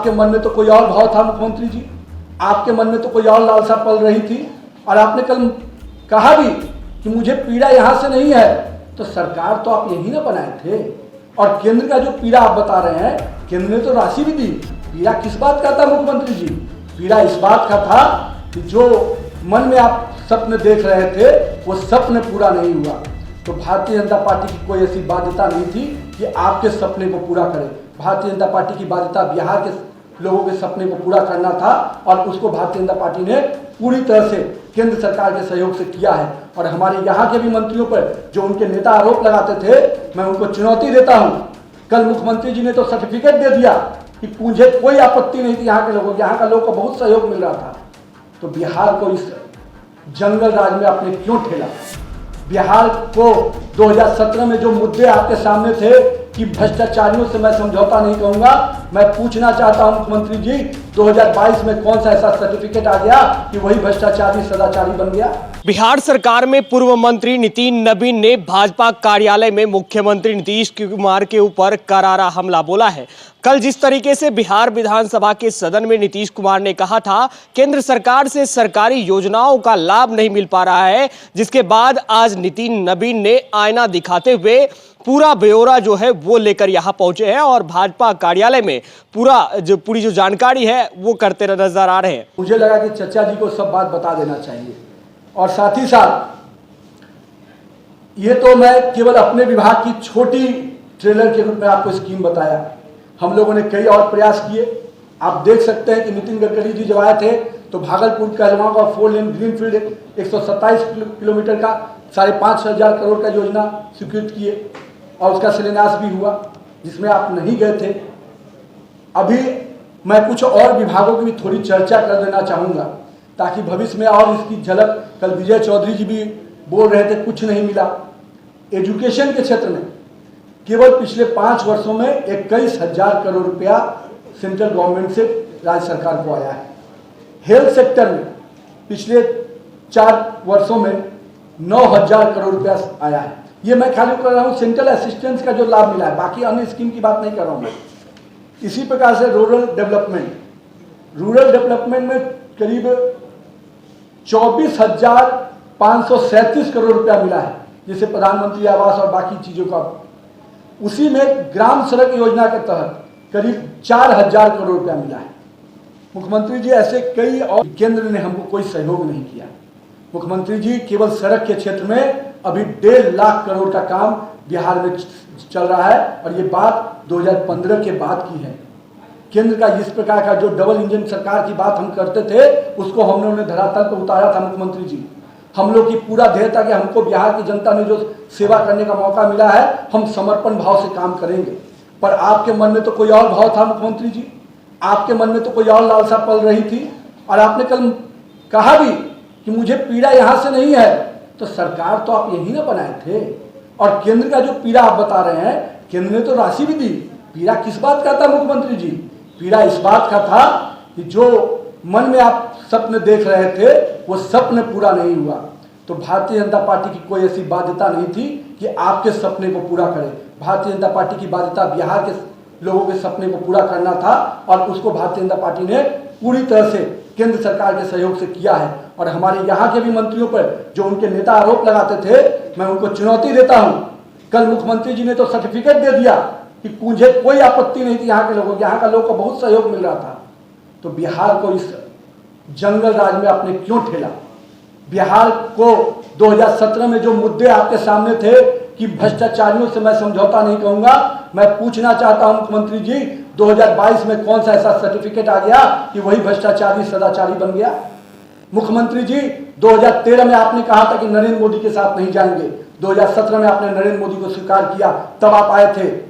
आपके मन में तो कोई और भाव था मुख्यमंत्री जी, आपके मन में तो कोई और लालसा पल रही थी, और आपने कल कहा भी कि मुझे पीड़ा यहाँ से नहीं है। तो सरकार तो आप यही ना बनाए थे, और केंद्र का जो पीड़ा आप बता रहे हैं, केंद्र ने तो राशि भी दी। पीड़ा किस बात का था मुख्यमंत्री जी? पीड़ा इस बात का था कि जो मन में आप सपने देख रहे थे वो सपने पूरा नहीं हुआ। तो भारतीय जनता पार्टी की कोई ऐसी बाध्यता नहीं थी कि आपके सपने को पूरा करे। भारतीय जनता पार्टी की बाध्यता बिहार के लोगों के सपने को पूरा करना था, और उसको भारतीय जनता पार्टी ने पूरी तरह से केंद्र सरकार के सहयोग से किया है। और हमारे यहाँ के भी मंत्रियों पर जो उनके नेता आरोप लगाते थे, मैं उनको चुनौती देता हूँ। कल मुख्यमंत्री जी ने तो सर्टिफिकेट दे दिया कि मुझे कोई आपत्ति नहीं थी, यहाँ के लोगों, यहाँ का लोगों को बहुत सहयोग मिल रहा था। तो बिहार को इस जंगल राज में आपने क्यों ठेला? बिहार को 2017 में जो मुद्दे आपके सामने थे कि भ्रष्टाचारियों से मैं समझौता नहीं कहूंगा, मैं पूछना चाहता हूं मुख्यमंत्री जी, 2022 में कौन सा ऐसा सर्टिफिकेट आ गया कि वही भ्रष्टाचारी सदाचारी बन गया? बिहार सरकार में पूर्व मंत्री नितिन नबीन ने भाजपा कार्यालय में मुख्यमंत्री नीतीश कुमार के ऊपर करारा हमला बोला है। कल जिस तरीके से बिहार विधानसभा के सदन में नीतीश कुमार ने कहा था केंद्र सरकार से सरकारी योजनाओं का लाभ नहीं मिल पा रहा है, जिसके बाद आज नितिन नबीन ने आईना दिखाते हुए पूरा ब्यौरा जो है वो लेकर यहां पहुंचे हैं और भाजपा कार्यालय में पूरी जो जानकारी है वो करते नजर आ रहे हैं। मुझे लगा कि चचा जी को सब बात बता देना चाहिए, और साथ ही साथ ये तो मैं केवल अपने विभाग की छोटी ट्रेलर के रूप में आपको स्कीम बताया। हम लोगों ने कई और प्रयास किए। आप देख सकते हैं कि नितिन गडकरी जी जब आए थे तो भागलपुर कहलगांव का 4 लेन ग्रीनफील्ड 127 किलोमीटर का 5,500 करोड़ का योजना स्वीकृत किए, और उसका शिलान्यास भी हुआ जिसमें आप नहीं गए थे। अभी मैं कुछ और विभागों की भी थोड़ी चर्चा कर देना चाहूँगा ताकि भविष्य में और इसकी झलक, कल विजय चौधरी जी भी बोल रहे थे कुछ नहीं मिला। एजुकेशन के क्षेत्र में केवल पिछले 5 वर्षों में 21,000 करोड़ रुपया सेंट्रल गवर्नमेंट से राज्य सरकार को आया है। हेल्थ सेक्टर में पिछले 4 वर्षों में 9,000 करोड़ रुपया आया है। ये मैं खाली कर रहा हूँ सेंट्रल असिस्टेंस का जो लाभ मिला है, बाकी अन्य स्कीम की बात नहीं कर रहा हूँ मैं। इसी प्रकार से रूरल डेवलपमेंट में करीब 24,537 करोड़ रुपया मिला है, जैसे प्रधानमंत्री आवास और बाकी चीज़ों का। उसी में ग्राम सड़क योजना के तहत करीब 4,000 करोड़ रुपया मिला है। मुख्यमंत्री जी ऐसे कई, और केंद्र ने हमको कोई सहयोग नहीं किया। मुख्यमंत्री जी केवल सड़क के क्षेत्र में अभी 1.5 लाख करोड़ का काम बिहार में चल रहा है, और ये बात 2015 के बाद की है। केंद्र का इस प्रकार का जो डबल इंजन सरकार की बात हम करते थे उसको हमने उन्हें धरातल पर उतारा था। मुख्यमंत्री जी, हम लोग की पूरा ध्येय था कि हमको बिहार की जनता ने जो सेवा करने का मौका मिला है, हम समर्पण भाव से काम करेंगे। पर आपके मन में तो कोई और भाव था मुख्यमंत्री जी, आपके मन में तो कोई और लालसा पल रही थी, और आपने कल कहा भी कि मुझे पीड़ा यहाँ से नहीं है। तो सरकार तो आप यही ना बनाए थे, और केंद्र का जो पीड़ा आप बता रहे हैं, केंद्र ने तो राशि भी दी। पीड़ा किस बात का था मुख्यमंत्री जी? पीड़ा इस बात का था कि जो मन में आप सपने देख रहे थे वो सपने पूरा नहीं हुआ। तो भारतीय जनता पार्टी की कोई ऐसी बाध्यता नहीं थी कि आपके सपने को पूरा करे। भारतीय जनता पार्टी की बाध्यता बिहार के लोगों के सपने को पूरा करना था, और उसको भारतीय जनता पार्टी ने पूरी तरह से केंद्र सरकार के सहयोग से किया है। और हमारे यहाँ के भी मंत्रियों पर जो उनके नेता आरोप लगाते थे, मैं उनको चुनौती देता हूँ। कल मुख्यमंत्री जी ने तो सर्टिफिकेट दे दिया कि मुझे कोई आपत्ति नहीं थी, यहाँ के लोगों, यहाँ का लोगों को बहुत सहयोग मिल रहा था। तो बिहार को इस जंगल राज में आपने क्यों ठेला? बिहार को 2017 में जो मुद्दे आपके सामने थे कि भ्रष्टाचारियों से मैं समझौता नहीं कहूंगा, मैं पूछना चाहता हूं मुख्यमंत्री जी, 2022 में कौन सा ऐसा सर्टिफिकेट आ गया कि वही भ्रष्टाचारी सदाचारी बन गया? मुख्यमंत्री जी, 2013 में आपने कहा था कि नरेंद्र मोदी के साथ नहीं जाएंगे, 2017 में आपने नरेंद्र मोदी को स्वीकार किया, तब आप आए थे।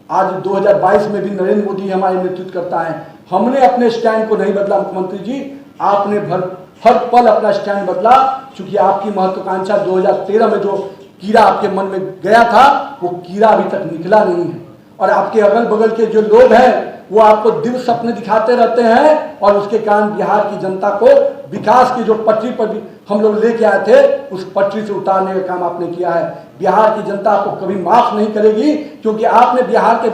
आज 2022 में भी नरेंद्र मोदी हमारे नेतृत्व करता है। हमने अपने स्टैंड को नहीं बदला मुख्यमंत्री जी, आपने हर पल अपना स्टैंड बदला, क्योंकि आपकी महत्वाकांक्षा 2013 में जो कीड़ा आपके मन में गया था वो कीड़ा अभी तक निकला नहीं है। और आपके अगल बगल के जो लोग हैं वो आपको दिव्य सपने दिखाते रहते हैं, और उसके कारण बिहार की जनता को विकास की जो पटरी पर भी हम लोग लेके आए थे उस पटरी से उतारने का काम आपने किया है। बिहार की जनता आपको कभी माफ नहीं करेगी, क्योंकि आपने बिहार के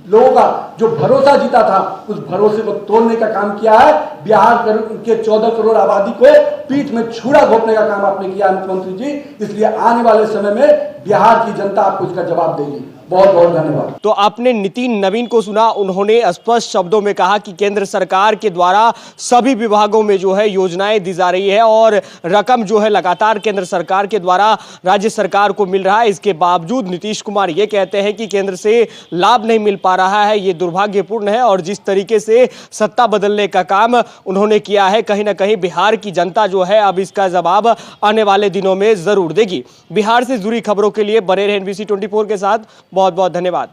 लोगों का जो भरोसा जीता था उस भरोसे को तोड़ने का काम किया है। बिहार के 14 करोड़ आबादी को पीठ में छुरा घोंपने का काम आपने किया मुख्यमंत्री जी। इसलिए आने वाले समय में बिहार की जनता आपको इसका जवाब देगी। बहुत बहुत धन्यवाद। तो आपने नितिन नवीन को सुना, उन्होंने स्पष्ट शब्दों में कहा कि केंद्र सरकार के द्वारा सभी विभागों में जो है योजनाएं दी जा रही है और रकम जो है लगातार केंद्र सरकार के द्वारा राज्य सरकार को मिल रहा है। इसके बावजूद नीतीश कुमार ये कहते हैं कि केंद्र से लाभ नहीं मिल पा रहा है, ये दुर्भाग्यपूर्ण है। और जिस तरीके से सत्ता बदलने का काम उन्होंने किया है, कहीं ना कहीं बिहार की जनता जो है अब इसका जवाब आने वाले दिनों में जरूर देगी। बिहार से जुड़ी खबरों के लिए बने रहे NBC 24 के साथ। बहुत बहुत धन्यवाद।